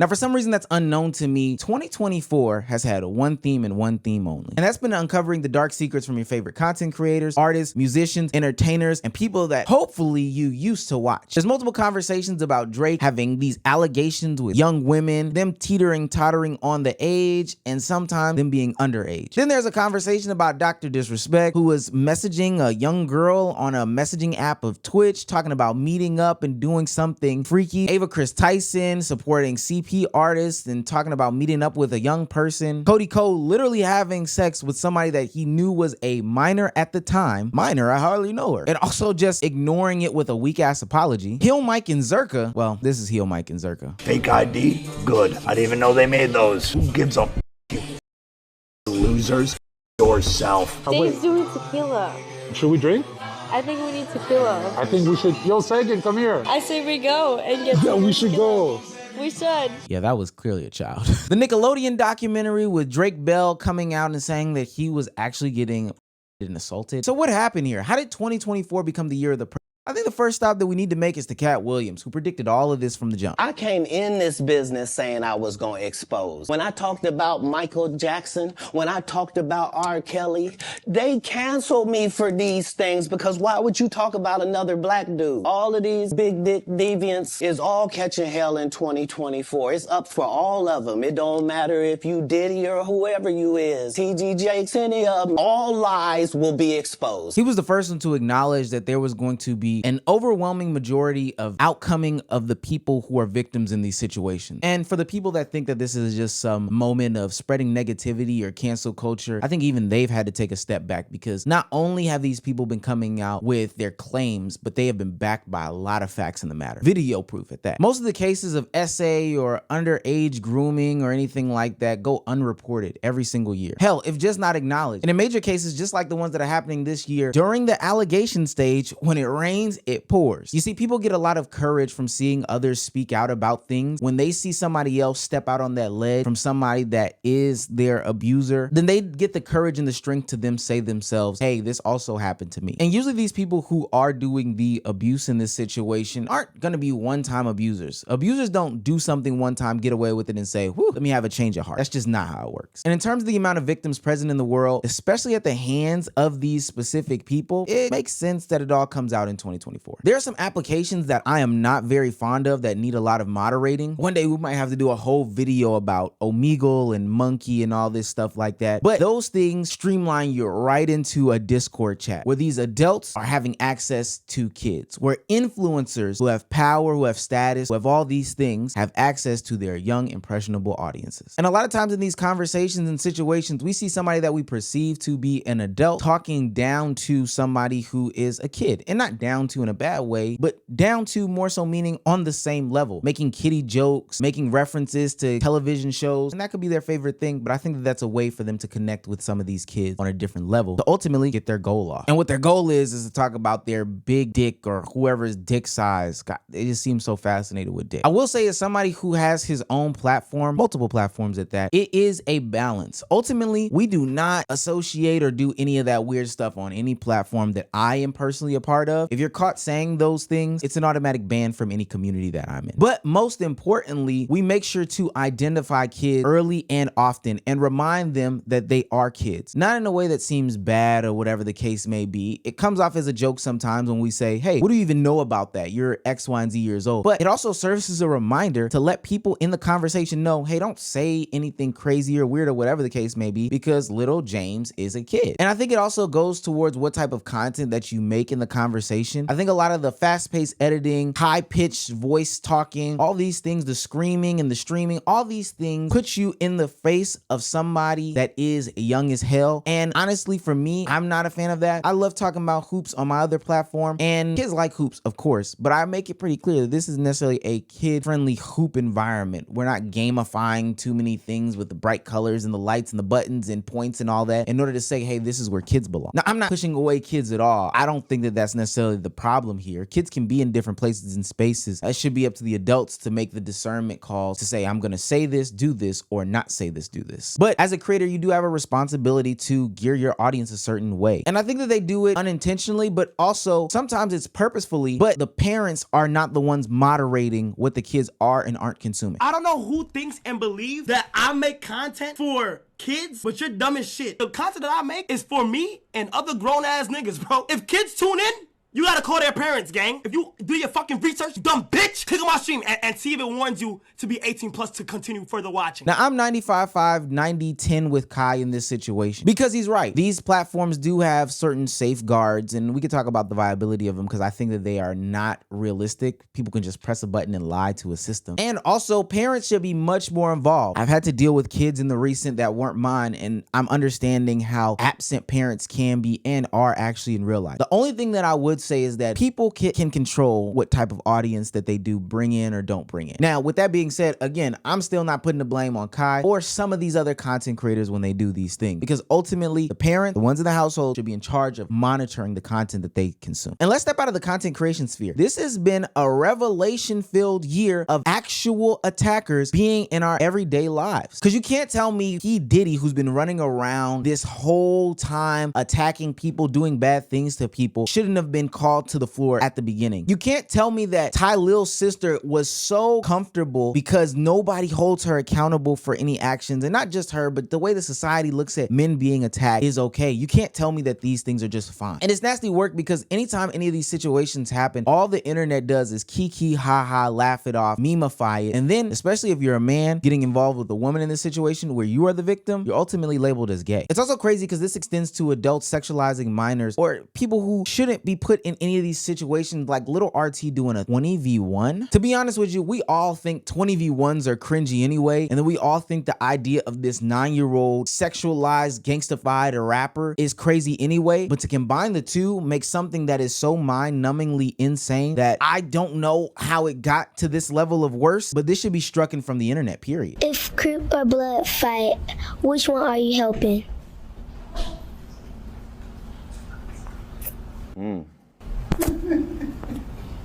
Now, for some reason that's unknown to me, 2024 has had one theme and one theme only. And that's been uncovering the dark secrets from your favorite content creators, artists, musicians, entertainers, and people that hopefully you used to watch. There's multiple conversations about Drake having these allegations with young women, them tottering on the age, and sometimes them being underage. Then there's a conversation about Dr. Disrespect, who was messaging a young girl on a messaging app of Twitch, talking about meeting up and doing something freaky. Ava Chris Tyson supporting CP artists and talking about meeting up with a young person. Cody Cole literally having sex with somebody that he knew was a minor at the time. Minor, I hardly know her. And also just ignoring it with a weak ass apology. Heel Mike and Zerka, well, this is Heel Mike and Zerka. Fake ID? Good. I didn't even know they made those. Who gives a you losers? Yourself. Dave's doing tequila. Should we drink? I think we need tequila. I think we should. Yo, Sagan, come here. I say we go and get Yeah, some we should tequila. go. We should. Yeah, that was clearly a child. The Nickelodeon documentary with Drake Bell coming out and saying that he was actually getting assaulted. So what happened here? How did 2024 become the year of the I think the first stop that we need to make is to Cat Williams, who predicted all of this from the jump. I came in this business saying I was going to expose. When I talked about Michael Jackson, when I talked about R. Kelly, they canceled me for these things because why would you talk about another black dude? All of these big dick deviants is all catching hell in 2024. It's up for all of them. It don't matter if you Diddy or whoever you is. TG Jakes, any of them. All lies will be exposed. He was the first one to acknowledge that there was going to be an overwhelming majority of outcoming of the people who are victims in these situations. And for the people that think that this is just some moment of spreading negativity or cancel culture, I think even they've had to take a step back, because not only have these people been coming out with their claims, but they have been backed by a lot of facts in the matter. Video proof at that. Most of the cases of SA or underage grooming or anything like that go unreported every single year. Hell, if just not acknowledged. And in major cases, just like the ones that are happening this year, during the allegation stage, when it rains, it pours. You see, people get a lot of courage from seeing others speak out about things. When they see somebody else step out on that ledge from somebody that is their abuser, then they get the courage and the strength to them say themselves, hey, this also happened to me. And usually these people who are doing the abuse in this situation aren't going to be one-time abusers. Abusers don't do something one time, get away with it, and say, whew, let me have a change of heart. That's just not how it works. And in terms of the amount of victims present in the world, especially at the hands of these specific people, it makes sense that it all comes out in 2024. There are some applications that I am not very fond of that need a lot of moderating. One day we might have to do a whole video about Omegle and Monkey and all this stuff like that. But those things streamline you right into a Discord chat where these adults are having access to kids, where influencers who have power, who have status, who have all these things have access to their young, impressionable audiences. And a lot of times in these conversations and situations, we see somebody that we perceive to be an adult talking down to somebody who is a kid, and not down to in a bad way, but down to more so meaning on the same level, making kiddie jokes, making references to television shows, and that could be their favorite thing. But I think that that's a way for them to connect with some of these kids on a different level to ultimately get their goal off. And what their goal is to talk about their big dick or whoever's dick size. God, they just seem so fascinated with dick. I will say, as somebody who has his own platform, multiple platforms at that, it is a balance. Ultimately, we do not associate or do any of that weird stuff on any platform that I am personally a part of. If you're caught saying those things, it's an automatic ban from any community that I'm in. But most importantly, we make sure to identify kids early and often and remind them that they are kids. Not in a way that seems bad or whatever the case may be. It comes off as a joke sometimes when we say, hey, what do you even know about that? You're X, Y, and Z years old. But it also serves as a reminder to let people in the conversation know, hey, don't say anything crazy or weird or whatever the case may be, because little James is a kid. And I think it also goes towards what type of content that you make in the conversation. I think a lot of the fast-paced editing, high-pitched voice talking, all these things, the screaming and the streaming, all these things put you in the face of somebody that is young as hell. And honestly, for me, I'm not a fan of that. I love talking about hoops on my other platform, and kids like hoops, of course, but I make it pretty clear that this is necessarily a kid-friendly hoop environment. We're not gamifying too many things with the bright colors and the lights and the buttons and points and all that in order to say, hey, this is where kids belong. Now, I'm not pushing away kids at all. I don't think that that's necessarily the the problem here. Kids can be in different places and spaces. It should be up to the adults to make the discernment calls to say, I'm gonna say this, do this, or not say this, do this. But as a creator, you do have a responsibility to gear your audience a certain way. And I think that they do it unintentionally, but also sometimes it's purposefully, but the parents are not the ones moderating what the kids are and aren't consuming. I don't know who thinks and believes that I make content for kids, but you're dumb as shit. The content that I make is for me and other grown ass niggas, bro. If kids tune in, you gotta call their parents, gang. If you do your fucking research, you dumb bitch, click on my stream and see if it warns you to be 18 plus to continue further watching. Now, I'm 95-5, 90-10 with Kai in this situation because he's right. These platforms do have certain safeguards, and we can talk about the viability of them because I think that they are not realistic. People can just press a button and lie to a system. And also, parents should be much more involved. I've had to deal with kids in the recent that weren't mine, and I'm understanding how absent parents can be and are actually in real life. The only thing that I would say is that people can control what type of audience that they do bring in or don't bring in. Now, with that being said, again, I'm still not putting the blame on Kai or some of these other content creators when they do these things, because ultimately the parent, the ones in the household, should be in charge of monitoring the content that they consume. And let's step out of the content creation sphere. This has been a revelation-filled year of actual attackers being in our everyday lives. Because you can't tell me P. Diddy, who's been running around this whole time attacking people, doing bad things to people, shouldn't have been called to the floor at the beginning. You can't tell me that Ty Lil's sister was so comfortable because nobody holds her accountable for any actions, and not just her, but the way the society looks at men being attacked is okay. You can't tell me that these things are just fine. And it's nasty work because anytime any of these situations happen, all the internet does is kiki, ha ha, laugh it off, memeify it. And then, especially if you're a man getting involved with a woman in this situation where you are the victim, you're ultimately labeled as gay. It's also crazy because this extends to adults sexualizing minors or people who shouldn't be put in any of these situations, like little RT doing a 20v1. To be honest with you, we all think 20v1s are cringy anyway, and then we all think the idea of this 9-year-old sexualized, gangstified rapper is crazy anyway, but to combine the two makes something that is so mind-numbingly insane that I don't know how it got to this level of worse, but this should be strucken from the internet, period. If Crip or Blood fight, which one are you helping?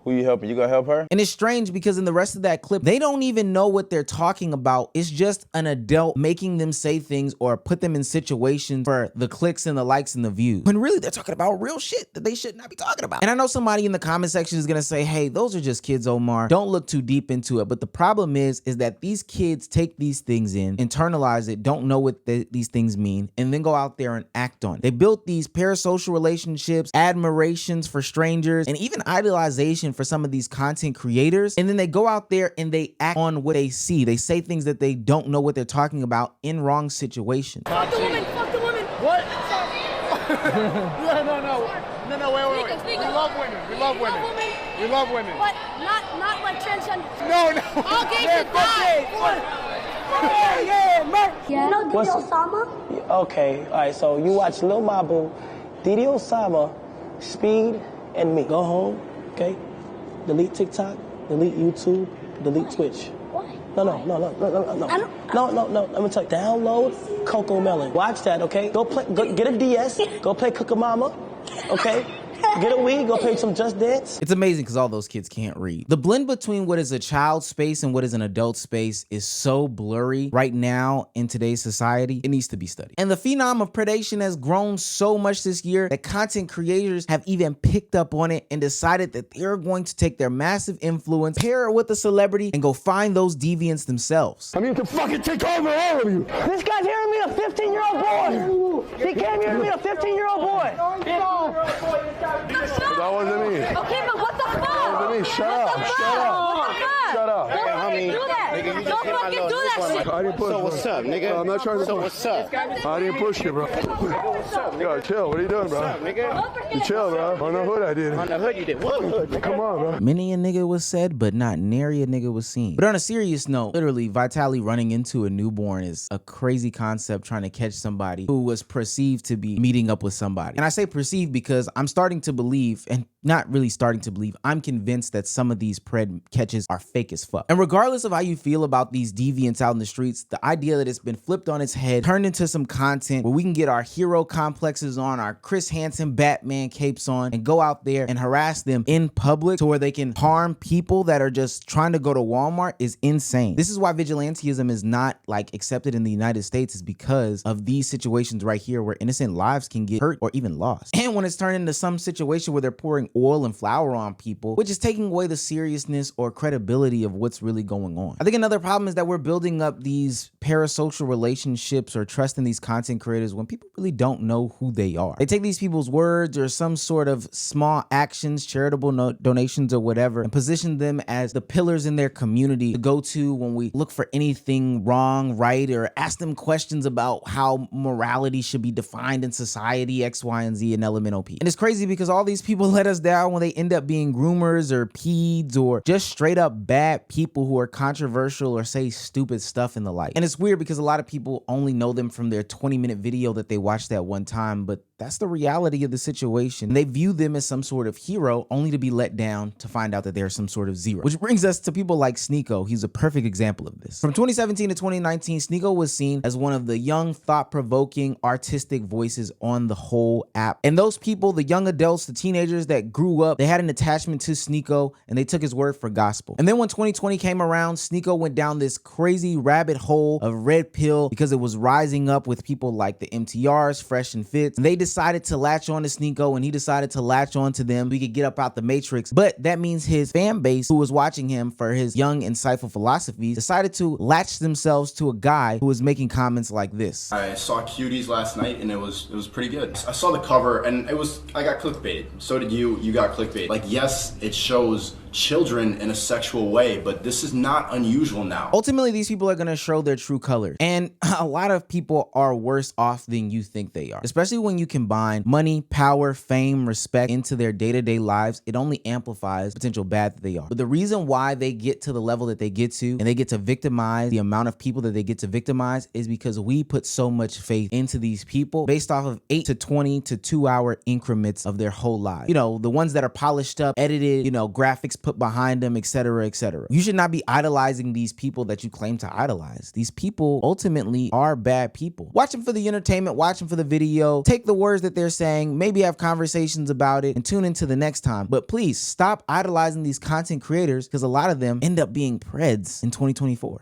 Who you helping? You gonna help her? And it's strange because in the rest of that clip, they don't even know what they're talking about. It's just an adult making them say things or put them in situations for the clicks and the likes and the views. When really they're talking about real shit that they should not be talking about. And I know somebody in the comment section is gonna say, hey, those are just kids, Omar. Don't look too deep into it. But the problem is that these kids take these things in, internalize it, don't know what these things mean, and then go out there and act on it. They built these parasocial relationships, admirations for strangers, and even idolization for some of these content creators, and then they go out there and they act on what they see. They say things that they don't know what they're talking about in wrong situations. Fuck the woman, fuck the woman. What? No, wait. We love women. We love women. We love women. But not like transgender. No. All gays should die. You know What's- Didi Osama? Okay, all right, so you watch Lil Mabu, Didi Osama, Speed, and me. Go home, okay? Delete TikTok, delete YouTube, delete Twitch. Why? No. I don't- No. Let me tell you. Download Coco Melon. Watch that, okay? Go get a DS. Go play Cookamama, okay? Get a Wii. Go play some Just Dance. It's amazing because all those kids can't read. The blend between what is a child space and what is an adult space is so blurry right now in today's society. It needs to be studied. And the phenom of predation has grown so much this year that content creators have even picked up on it and decided that they're going to take their massive influence, pair it with a celebrity, and go find those deviants themselves. I mean, to fucking take over all of you. This guy's here to meet a 15-year-old boy. He came here to meet a 15-year-old boy. That wasn't me. Okay, but what the fuck? That wasn't me. Shut up. What the Shut fuck? up. What the fuck? Shut up. Don't I mean, fucking do that. nigga, you just Don't hit my fucking nose. do This that one, shit. I didn't push. So what's up, nigga? No, I'm not trying to. So what's up? I didn't push you, bro. Yo, chill. What are you doing, bro? What's up, nigga? You chill, bro. On the hood, I did. On the hood you did. What hood? Come on, bro. Many a nigga was said, but not nary a nigga was seen. But on a serious note, literally, Vitaly running into a newborn is a crazy concept trying to catch somebody who was perceived to be meeting up with somebody. And I say perceived because I'm starting to believe, and not really starting to believe, I'm convinced that some of these pred catches are fake as fuck. And regardless of how you feel feel about these deviants out in the streets, the idea that it's been flipped on its head, turned into some content where we can get our hero complexes on, our Chris Hansen Batman capes on, and go out there and harass them in public to where they can harm people that are just trying to go to Walmart is insane. This is why vigilantism is not like accepted in the United States, is because of these situations right here where innocent lives can get hurt or even lost. And when it's turned into some situation where they're pouring oil and flour on people, which is taking away the seriousness or credibility of what's really going on. I think another problem is that we're building up these parasocial relationships or trust in these content creators when people really don't know who they are. They take these people's words or some sort of small actions, charitable donations or whatever, and position them as the pillars in their community to go to when we look for anything wrong, right, or ask them questions about how morality should be defined in society, X, Y, and Z, and LMNOP. And it's crazy because all these people let us down when they end up being groomers or peds or just straight up bad people who are controversial or say stupid stuff and the like. And it's weird because a lot of people only know them from their 20-minute video that they watched that one time, but that's the reality of the situation. They view them as some sort of hero only to be let down to find out that they're some sort of zero. Which brings us to people like Sneako. He's a perfect example of this. From 2017 to 2019, Sneako was seen as one of the young, thought-provoking, artistic voices on the whole app. And those people, the young adults, the teenagers that grew up, they had an attachment to Sneako and they took his word for gospel. And then when 2020 came around, Sneako went down this crazy rabbit hole of red pill because it was rising up with people like the MTRs, Fresh and Fits. And they decided to latch on to Sneako and he decided to latch on to them. We could get up out the matrix. But that means his fan base, who was watching him for his young, insightful philosophies, decided to latch themselves to a guy who was making comments like this. I saw Cuties last night and it was pretty good. I saw the cover and I got clickbait. So did you. You got clickbait. Like, yes, it shows children in a sexual way, but this is not unusual now. Ultimately, these people are going to show their true colors. And a lot of people are worse off than you think they are, especially when you combine money, power, fame, respect into their day-to-day lives. It only amplifies potential bad that they are. But the reason why they get to the level that they get to and they get to victimize the amount of people that they get to victimize is because we put so much faith into these people based off of 8 to 20 to 2 hour increments of their whole lives. You know, the ones that are polished up, edited, you know, graphics put behind them, etc., etc. You should not be idolizing these people that you claim to idolize. These people ultimately are bad people. Watch them for the entertainment, watch them for the video, take the words that they're saying, maybe have conversations about it, and tune into the next time. But please stop idolizing these content creators because a lot of them end up being preds in 2024.